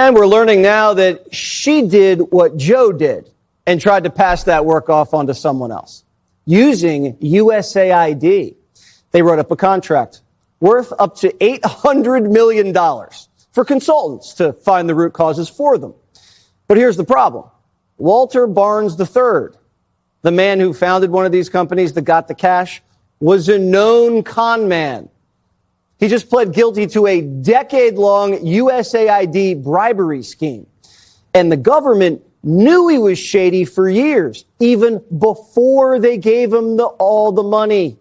And we're learning now that she did what Joe did and tried to pass that work off onto someone else using USAID. They wrote up a contract worth up to $800 million for consultants to find the root causes for them. But here's the problem. Walter Barnes III, the man who founded one of these companies that got the cash, was a known con man. He just pled guilty to a decade-long USAID bribery scheme. And the government knew he was shady for years, even before they gave him all the money.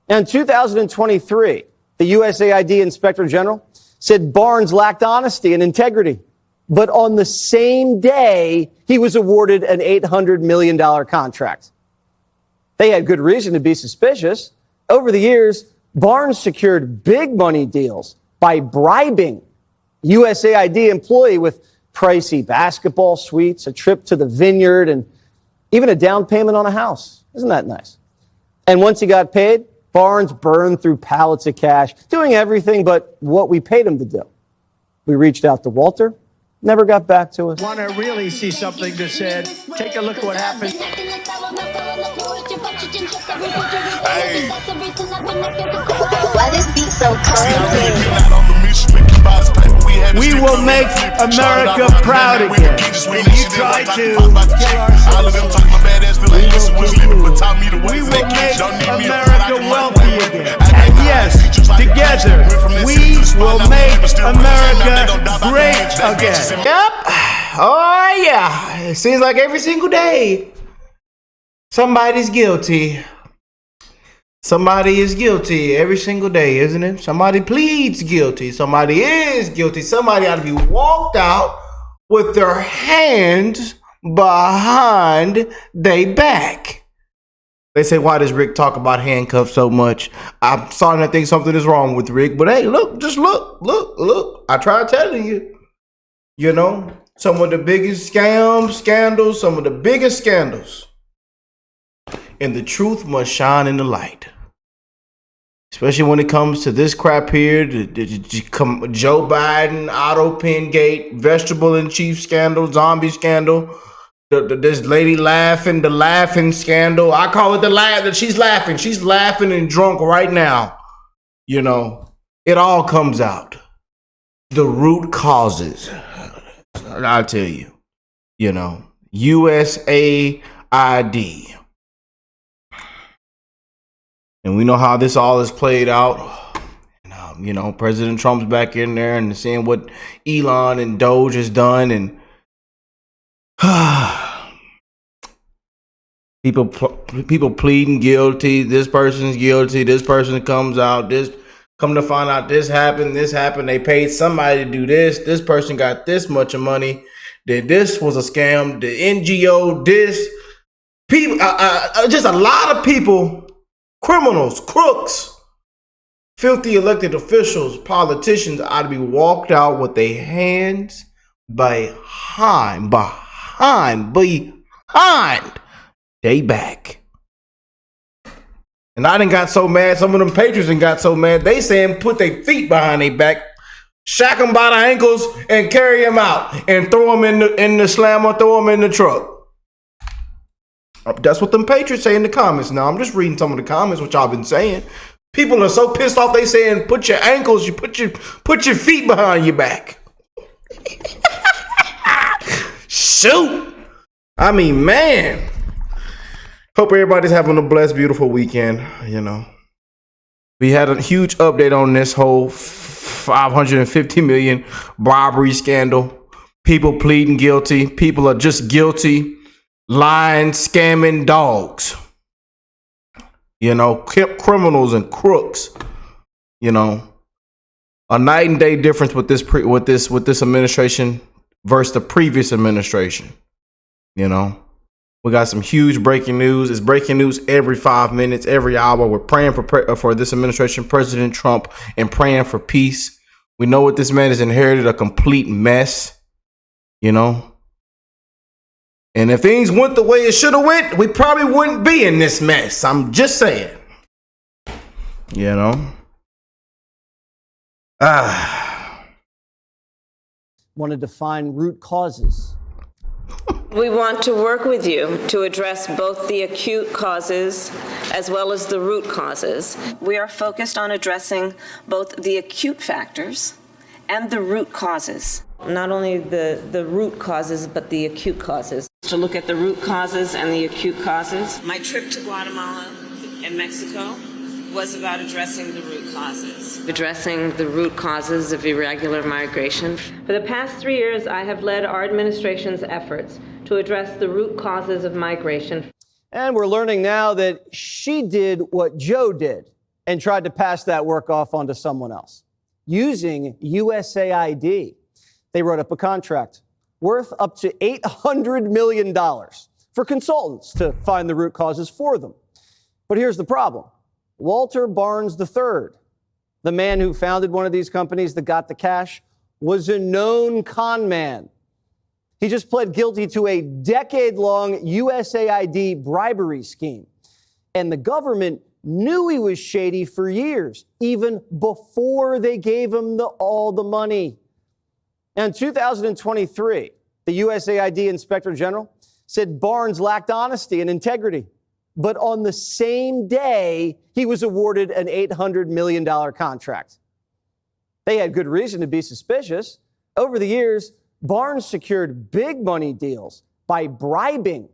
Now, in 2023, the USAID Inspector General said Barnes lacked honesty and integrity. But on the same day, he was awarded an $800 million contract. They had good reason to be suspicious. Over the years, Barnes secured big money deals by bribing USAID employee with pricey basketball suites, a trip to the vineyard, and even a down payment on a house. Isn't that nice? And once he got paid, Barnes burned through pallets of cash, doing everything but what we paid him to do. We reached out to Walter, never got back to us. Want to really see something that said, take a look at what happened. Hey. Why this beat so cold? We will make America proud again. And you try to kill our we will make America wealthy again. And yes, together, we will make America great again. Yep. Oh, yeah. It seems like every single day, somebody's guilty. Somebody is guilty every single day, isn't it? Somebody pleads guilty. Somebody is guilty. Somebody ought to be walked out with their hands behind their back. They say, why does Rick talk about handcuffs so much? I'm starting to think something is wrong with Rick. But hey, look, just look. I tried telling you. You know, some of the biggest scandals, some of the biggest scandals. And the truth must shine in the light. Especially when it comes to this crap here, Joe Biden, auto pen gate, vegetable in chief scandal, zombie scandal, this lady laughing, the laughing scandal. I call it the laugh that she's laughing. She's laughing and drunk right now. You know, it all comes out. The root causes. I'll tell you, you know, USAID. And we know how this all is played out. And, you know, President Trump's back in there and seeing what Elon and Doge has done. And people pleading guilty. This person's guilty. This person comes out. Come to find out this happened. They paid somebody to do this. This person got this much of money. That this was a scam. The NGO, people, just a lot of people. Criminals, crooks, filthy elected officials, politicians ought to be walked out with their hands behind they back. And I done got so mad, some of them patriots done got so mad, they saying put their feet behind their back, shack them by the ankles and carry them out and throw them in the slammer, throw them in the truck. That's what them patriots say in the comments. Now I'm just reading some of the comments, which I've been saying. People are so pissed off. They saying put your ankles, you put your feet behind your back. Shoot! I mean, man. Hope everybody's having a blessed, beautiful weekend. You know, we had a huge update on this whole 550 million bribery scandal. People pleading guilty. People are just guilty. Lying, scamming dogs, you know, criminals and crooks, you know, a night and day difference with this administration versus the previous administration. You know, we got some huge breaking news. It's breaking news every 5 minutes, every hour. We're praying for this administration, President Trump, and praying for peace. We know what this man has inherited, a complete mess, you know. And if things went the way it should have went, we probably wouldn't be in this mess. I'm just saying. You know? wanted to find root causes. We want to work with you to address both the acute causes as well as the root causes. We are focused on addressing both the acute factors and the root causes. Not only the root causes, but the acute causes. To look at the root causes and the acute causes. My trip to Guatemala and Mexico was about addressing the root causes. Addressing the root causes of irregular migration. For the past 3 years, I have led our administration's efforts to address the root causes of migration. And we're learning now that she did what Joe did and tried to pass that work off onto someone else. Using USAID, they wrote up a contract worth up to $800 million for consultants to find the root causes for them. But here's the problem. Walter Barnes III, the man who founded one of these companies that got the cash, was a known con man. He just pled guilty to a decade-long USAID bribery scheme. And the government knew he was shady for years, even before they gave him all the money. Now, in 2023, the USAID Inspector General said Barnes lacked honesty and integrity. But on the same day, he was awarded an $800 million contract. They had good reason to be suspicious. Over the years, Barnes secured big money deals by bribing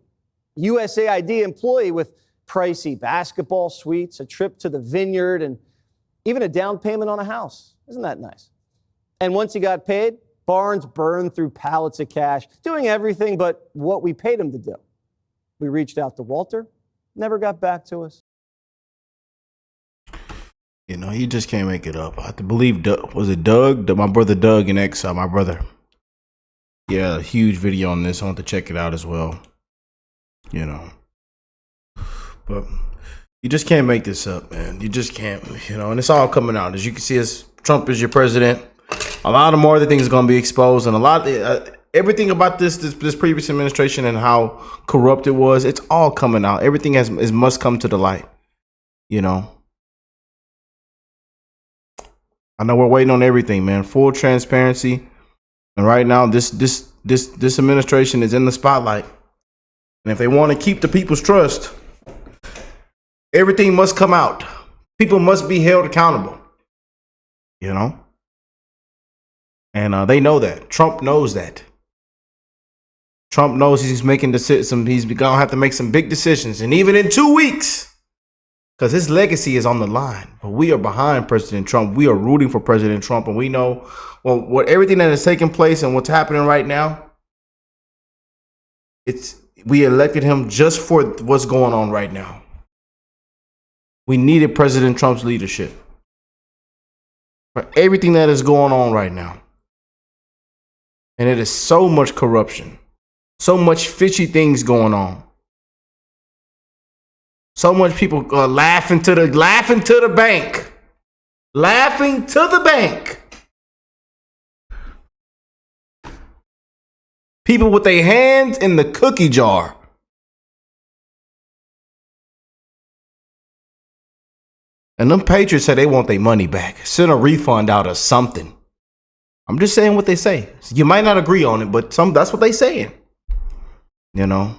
USAID employee with pricey basketball suites, a trip to the vineyard, and even a down payment on a house. Isn't that nice? And once he got paid, Barnes burned through pallets of cash, doing everything but what we paid him to do. We reached out to Walter. Never got back to us. You know, you just can't make it up. I have to believe, was it Doug? My brother Doug in Exile, my brother. Yeah, a huge video on this. I want to check it out as well. You know. But you just can't make this up, man. You just can't, you know, and it's all coming out. As you can see, as Trump is your president, a lot of more other things are going to be exposed, and a lot everything about this previous administration and how corrupt it was, it's all coming out. Everything must come to the light. You know. I know we're waiting on everything, man. Full transparency. And right now, this administration is in the spotlight. And if they want to keep the people's trust, everything must come out. People must be held accountable. You know? And they know that. Trump knows that. Trump knows he's making decisions. He's going to have to make some big decisions. And even in 2 weeks, because his legacy is on the line. But we are behind President Trump. We are rooting for President Trump. And we know what everything that is taking place and what's happening right now. We elected him just for what's going on right now. We needed President Trump's leadership for everything that is going on right now. And it is so much corruption, so much fishy things going on. So much people laughing to the bank. Laughing to the bank. People with their hands in the cookie jar. And them patriots say they want their money back. Send a refund out or something. I'm just saying what they say. You might not agree on it, but that's what they saying. You know.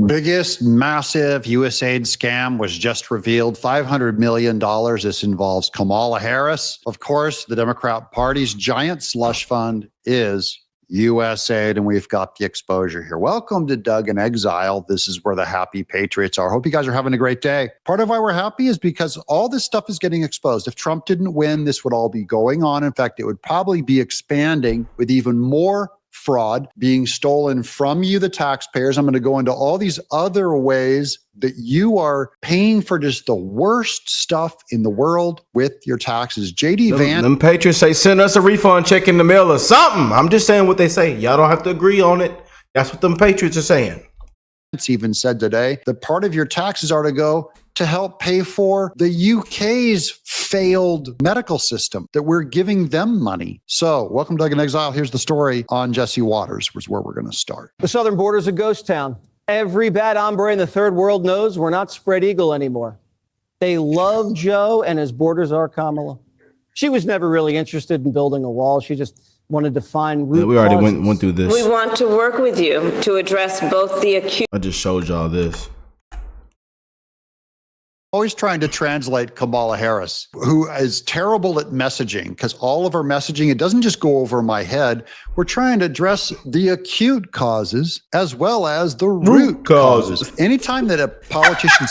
Biggest massive USAID scam was just revealed. $500 million. This involves Kamala Harris. Of course, the Democrat Party's giant slush fund is USAID, and we've got the exposure here. Welcome to Doug in Exile. This is where the happy patriots are. Hope you guys are having a great day. Part of why we're happy is because all this stuff is getting exposed. If Trump didn't win, this would all be going on. In fact, it would probably be expanding with even more fraud being stolen from you, the taxpayers. I'm going to go into all these other ways that you are paying for just the worst stuff in the world with your taxes. JD Vance. Them patriots say, send us a refund check in the mail or something. I'm just saying what they say. Y'all don't have to agree on it. That's what them patriots are saying. It's even said today that part of your taxes are to go to help pay for the UK's failed medical system, that we're giving them money. So welcome to Doug in Exile. Here's the story on Jesse Waters, was where we're going to start. The southern border is a ghost town. Every bad hombre in the third world knows we're not spread eagle anymore. They love Joe, and his borders are Kamala. She was never really interested in building a wall. She just wanted to find root we already causes. went through this. We want to work with you to address both the acute. I just showed y'all this. Always trying to translate Kamala Harris, who is terrible at messaging, because all of her messaging, it doesn't just go over my head. We're trying to address the acute causes as well as the root causes. Anytime that a politician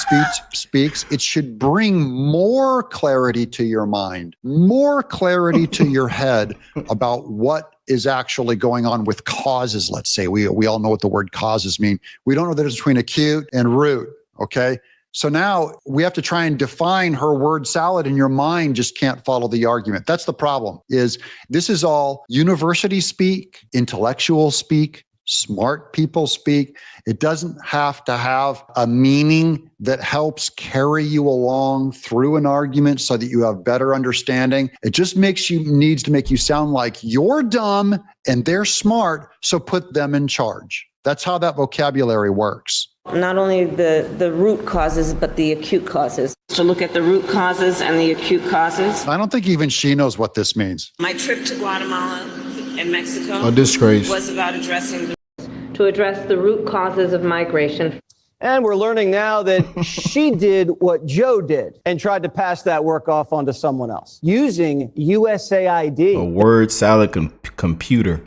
speaks, it should bring more clarity to your mind, more clarity to your head about what is actually going on with causes. Let's say we all know what the word causes mean. We don't know the difference between acute and root. Okay. So now we have to try and define her word salad, and your mind just can't follow the argument. That's the problem. Is this is all university speak, intellectual speak, smart people speak. It doesn't have to have a meaning that helps carry you along through an argument so that you have better understanding. It just needs to make you sound like you're dumb and they're smart, so put them in charge. That's how that vocabulary works. Not only the root causes, but the acute causes. To look at the root causes and the acute causes. I don't think even she knows what this means. My trip to Guatemala and Mexico A disgrace. was about to address the root causes of migration. And we're learning now that she did what Joe did and tried to pass that work off onto someone else using USAID. A word salad computer.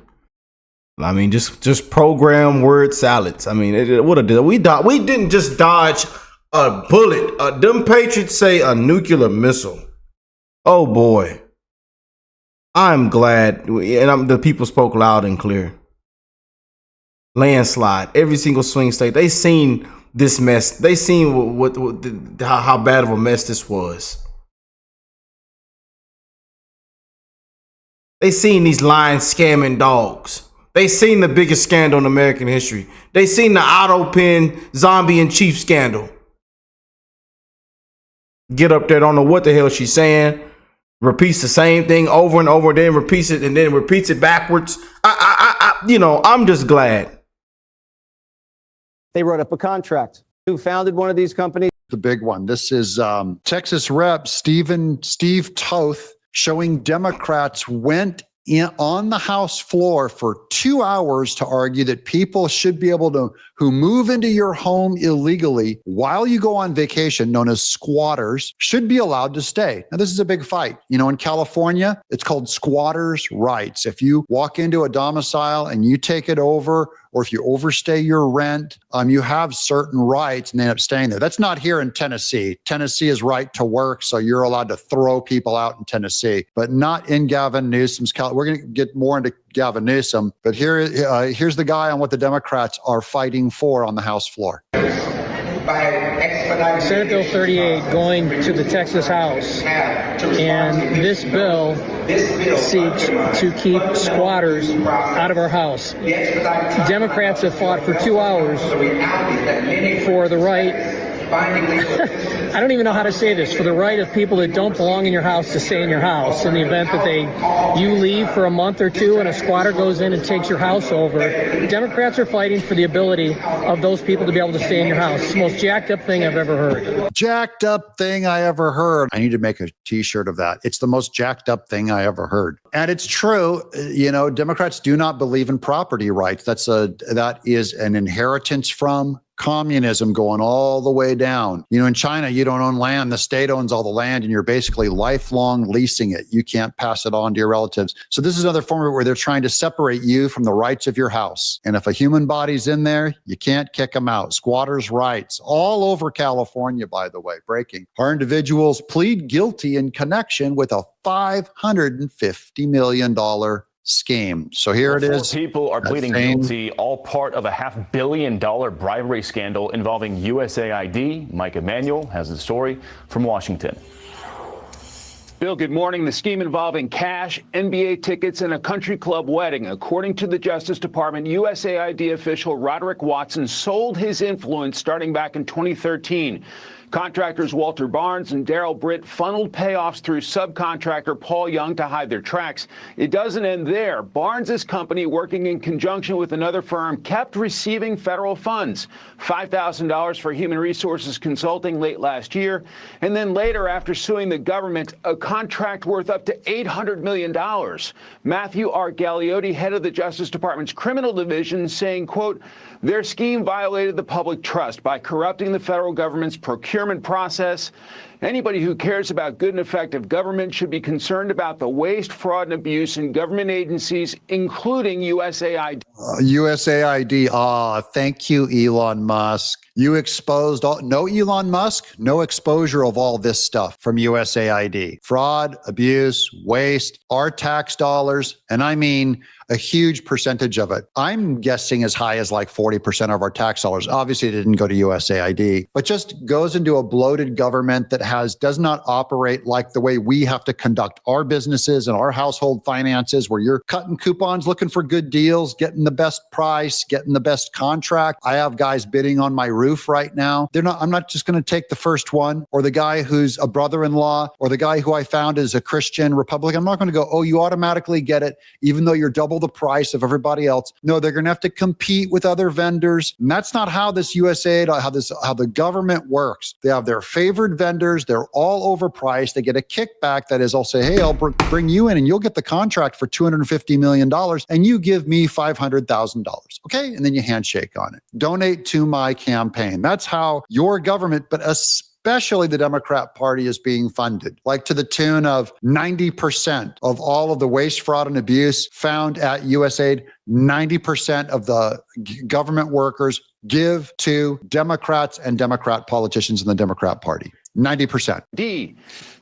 I mean, just program word salads. I mean, we didn't just dodge a bullet. Them Patriots say a nuclear missile. Oh boy, I'm glad, and the people spoke loud and clear. Landslide, every single swing state. They seen this mess. They seen how bad of a mess this was. They seen these lying, scamming dogs. They seen the biggest scandal in American history. They seen the auto pen zombie in chief scandal. Get up there, don't know what the hell she's saying. Repeats the same thing over and over, then repeats it backwards. I'm just glad. They wrote up a contract. Who founded one of these companies? The big one. This is Texas Rep. Steve Toth showing Democrats went on the House floor for 2 hours to argue that people should be able to, who move into your home illegally while you go on vacation, known as squatters, should be allowed to stay. Now, this is a big fight. In California, it's called squatters' rights. If you walk into a domicile and you take it over, or if you overstay your rent, you have certain rights and they end up staying there. That's not here in Tennessee. Tennessee is right to work, so you're allowed to throw people out in Tennessee, but not in Gavin Newsom's California. We're going to get more into Gavin Newsom, but here's the guy on what the Democrats are fighting for on the House floor. Senate Bill 38 going to the Texas House, and this bill seeks to keep squatters out of our house. Democrats have fought for 2 hours for the right, I don't even know how to say this, for the right of people that don't belong in your house to stay in your house in the event that you leave for a month or two and a squatter goes in and takes your house over. Democrats are fighting for the ability of those people to be able to stay in your house. It's the most jacked up thing I've ever heard. Jacked up thing I ever heard. I need to make a t-shirt of that. It's the most jacked up thing I ever heard. And it's true. Democrats do not believe in property rights. That is an inheritance from communism going all the way down. In China, you don't own land. The state owns all the land and you're basically lifelong leasing it. You can't pass it on to your relatives. So this is another form where they're trying to separate you from the rights of your house. And if a human body's in there, you can't kick them out. Squatters' rights all over California, by the way, breaking. Our individuals plead guilty in connection with a $550 million scheme. So here it is. 4 people are pleading guilty, all part of a $500 million bribery scandal involving USAID. Mike Emanuel has the story from Washington. Bill, good morning. The scheme involving cash, NBA tickets, and a country club wedding. According to the Justice Department, USAID official Roderick Watson sold his influence starting back in 2013 Contractors Walter Barnes and Daryl Britt funneled payoffs through subcontractor Paul Young to hide their tracks. It doesn't end there. Barnes's company, working in conjunction with another firm, kept receiving federal funds, $5,000 for human resources consulting late last year, and then later, after suing the government, a contract worth up to $800 million. Matthew R. Galliotti, head of the Justice Department's criminal division, saying, quote, their scheme violated the public trust by corrupting the federal government's procurement process. Anybody who cares about good and effective government should be concerned about the waste, fraud, and abuse in government agencies, including USAID. USAID. Thank you, Elon Musk. You exposed no Elon Musk, no exposure of all this stuff from USAID. Fraud, abuse, waste, our tax dollars, and I mean a huge percentage of it. I'm guessing as high as like 40% of our tax dollars. Obviously, it didn't go to USAID, but just goes into a bloated government that does not operate like the way we have to conduct our businesses and our household finances, where you're cutting coupons, looking for good deals, getting the best price, getting the best contract. I have guys bidding on my roof right now. I'm not just going to take the first one, or the guy who's a brother-in-law, or the guy who I found is a Christian Republican. I'm not going to go, oh, you automatically get it, even though you're double the price of everybody else. No, they're going to have to compete with other vendors. And that's not how this USAID, how the government works. They have their favored vendors. They're all overpriced. They get a kickback that is, I'll say, hey, I'll bring you in and you'll get the contract for $250 million and you give me $500,000. Okay. And then you handshake on it. Donate to my campaign. That's how your government, but especially the Democrat Party, is being funded, like to the tune of 90% of all of the waste, fraud, and abuse found at USAID. 90% of the government workers give to Democrats and Democrat politicians in the Democrat Party. 90%.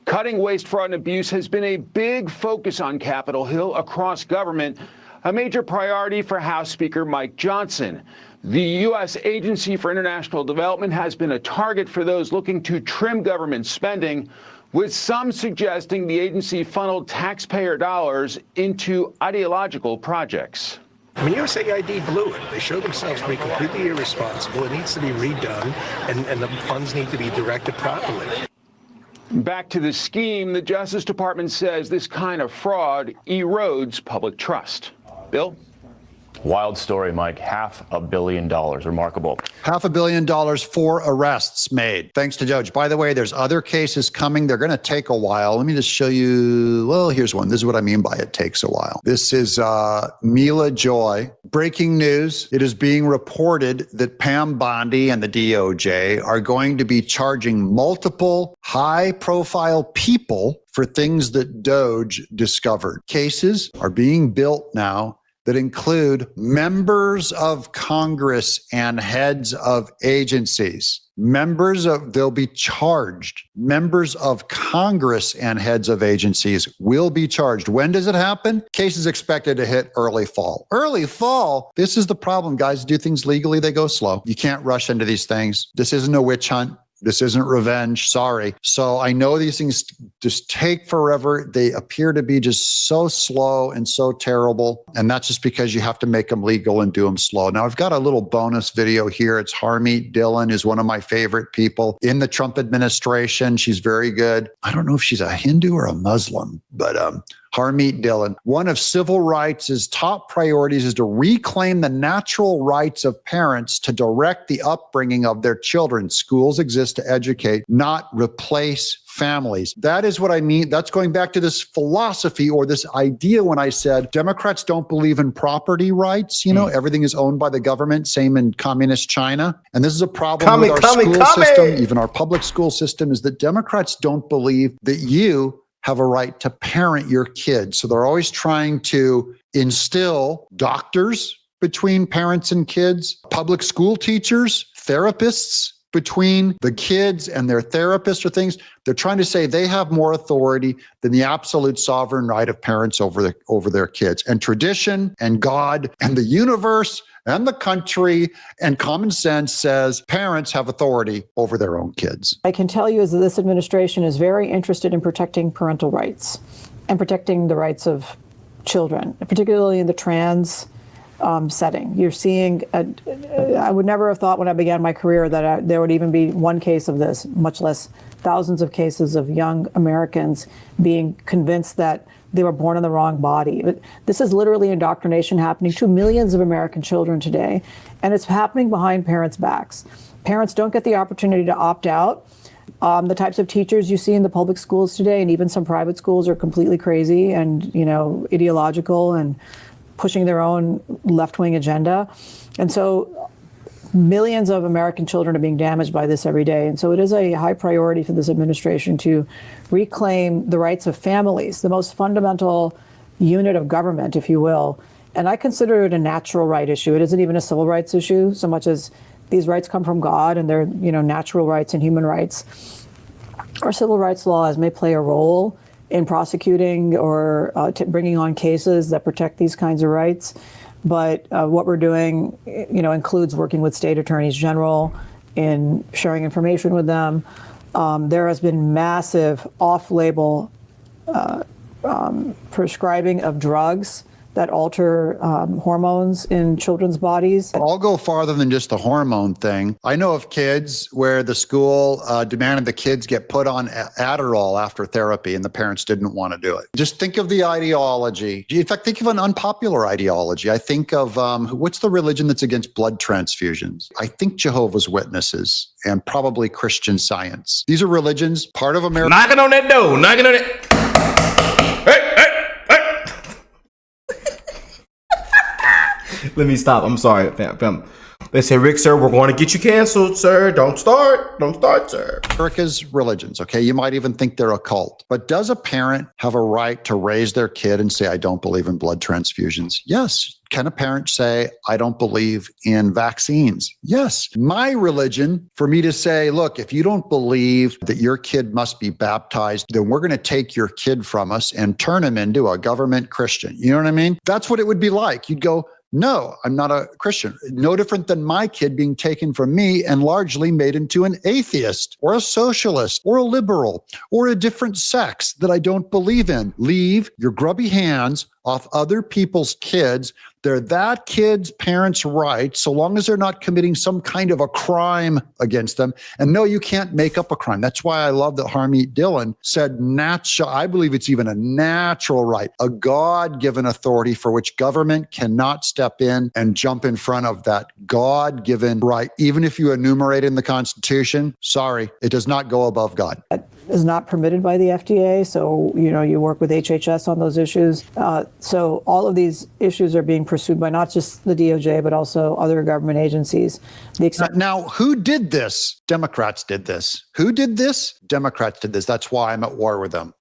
Cutting waste, fraud, and abuse has been a big focus on Capitol Hill across government, a major priority for House Speaker Mike Johnson. The U.S. Agency for International Development has been a target for those looking to trim government spending, with some suggesting the agency funneled taxpayer dollars into ideological projects. I mean, USAID blew it. They showed themselves to be completely irresponsible. It needs to be redone, and the funds need to be directed properly. Back to the scheme, the Justice Department says this kind of fraud erodes public trust. Bill? Wild story, Mike. $500 million. Remarkable. $500 million for arrests made. Thanks to Judge. By the way, there's other cases coming. They're going to take a while. Let me just show you. Well, here's one. This is what I mean by it takes a while. This is Mila Joy. Breaking news. It is being reported that Pam Bondi and the DOJ are going to be charging multiple high-profile people for things that Doge discovered. Cases are being built now that include members of Congress and heads of agencies. They'll be charged. Members of Congress and heads of agencies will be charged. When does it happen? Case is expected to hit early fall. Early fall? This is the problem, guys. Do things legally, they go slow. You can't rush into these things. This isn't a witch hunt. This isn't revenge. Sorry. So I know these things just take forever. They appear to be just so slow and so terrible. And that's just because you have to make them legal and do them slow. Now, I've got a little bonus video here. It's Harmeet Dillon, is one of my favorite people in the Trump administration. She's very good. I don't know if she's a Hindu or a Muslim, but Harmeet Dillon. One of civil rights' top priorities is to reclaim the natural rights of parents to direct the upbringing of their children. Schools exist to educate, not replace families. That is what I mean. That's going back to this philosophy or this idea when I said Democrats don't believe in property rights. You know, everything is owned by the government, same in communist China. And this is a problem with our school system, even our public school system, is that Democrats don't believe that you have a right to parent your kids. So they're always trying to instill doctors between parents and kids, public school teachers, therapists between the kids and their therapists or things. They're trying to say they have more authority than the absolute sovereign right of parents over their kids. And tradition and God and the universe and the country and common sense says parents have authority over their own kids. I can tell you is that this administration is very interested in protecting parental rights and protecting the rights of children, particularly in the trans setting. You're seeing, I would never have thought when I began my career that there would even be one case of this, much less thousands of cases of young Americans being convinced that they were born in the wrong body. But this is literally indoctrination happening to millions of American children today, and it's happening behind parents' backs. Parents don't get the opportunity to opt out. The types of teachers you see in the public schools today, and even some private schools, are completely crazy and, ideological and pushing their own left-wing agenda. And so millions of American children are being damaged by this every day. And so it is a high priority for this administration to reclaim the rights of families, the most fundamental unit of government, if you will. And I consider it a natural right issue. It isn't even a civil rights issue so much as these rights come from God, and they're, natural rights and human rights. Our civil rights laws may play a role in prosecuting or bringing on cases that protect these kinds of rights. But what we're doing, includes working with state attorneys general in sharing information with them. There has been massive off-label prescribing of drugs that alter hormones in children's bodies. I'll go farther than just the hormone thing. I know of kids where the school demanded the kids get put on Adderall after therapy, and the parents didn't want to do it. Just think of the ideology. In fact, think of an unpopular ideology. I think of, what's the religion that's against blood transfusions? I think Jehovah's Witnesses and probably Christian Science. These are religions, part of America. Knocking on that door, knocking on it. Let me stop. I'm sorry, fam. They say, Rick, sir, we're going to get you canceled, sir. Don't start, sir. America's religions, okay? You might even think they're a cult. But does a parent have a right to raise their kid and say, I don't believe in blood transfusions? Yes. Can a parent say, I don't believe in vaccines? Yes. My religion, for me to say, look, if you don't believe that your kid must be baptized, then we're going to take your kid from us and turn him into a government Christian. You know what I mean? That's what it would be like. You'd go, no, I'm not a Christian. No different than my kid being taken from me and largely made into an atheist or a socialist or a liberal or a different sex that I don't believe in. Leave your grubby hands off other people's kids. They're that kid's parents' right, so long as they're not committing some kind of a crime against them. And no, you can't make up a crime. That's why I love that Harmeet Dillon said natural. I believe it's even a natural right, a God-given authority for which government cannot step in and jump in front of that God-given right. Even if you enumerate in the Constitution, sorry, it does not go above God. Is not permitted by the FDA. So, you work with HHS on those issues. So all of these issues are being pursued by not just the DOJ, but also other government agencies. Now, who did this? Democrats did this. Who did this? Democrats did this. That's why I'm at war with them.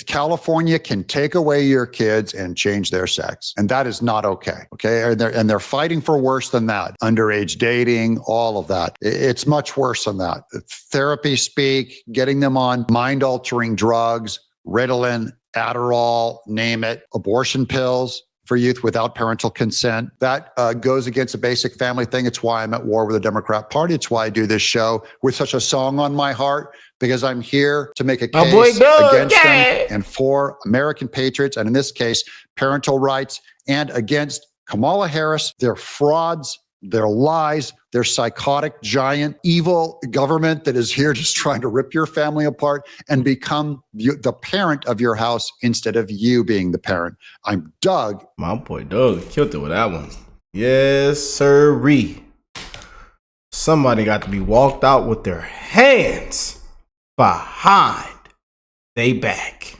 California can take away your kids and change their sex. And that is not okay. Okay. And they're fighting for worse than that. Underage dating, all of that. It's much worse than that. Therapy speak, getting them on mind-altering drugs, Ritalin, Adderall, name it, abortion pills for youth without parental consent. That goes against a basic family thing. It's why I'm at war with the Democrat Party. It's why I do this show with such a song on my heart, because I'm here to make a case against them and for American patriots, and in this case, parental rights, and against Kamala Harris, their frauds, their lies, their psychotic, giant, evil government that is here just trying to rip your family apart and become the parent of your house instead of you being the parent. I'm Doug. My boy Doug killed it with that one. Yes, sirree. Somebody got to be walked out with their hands behind they back.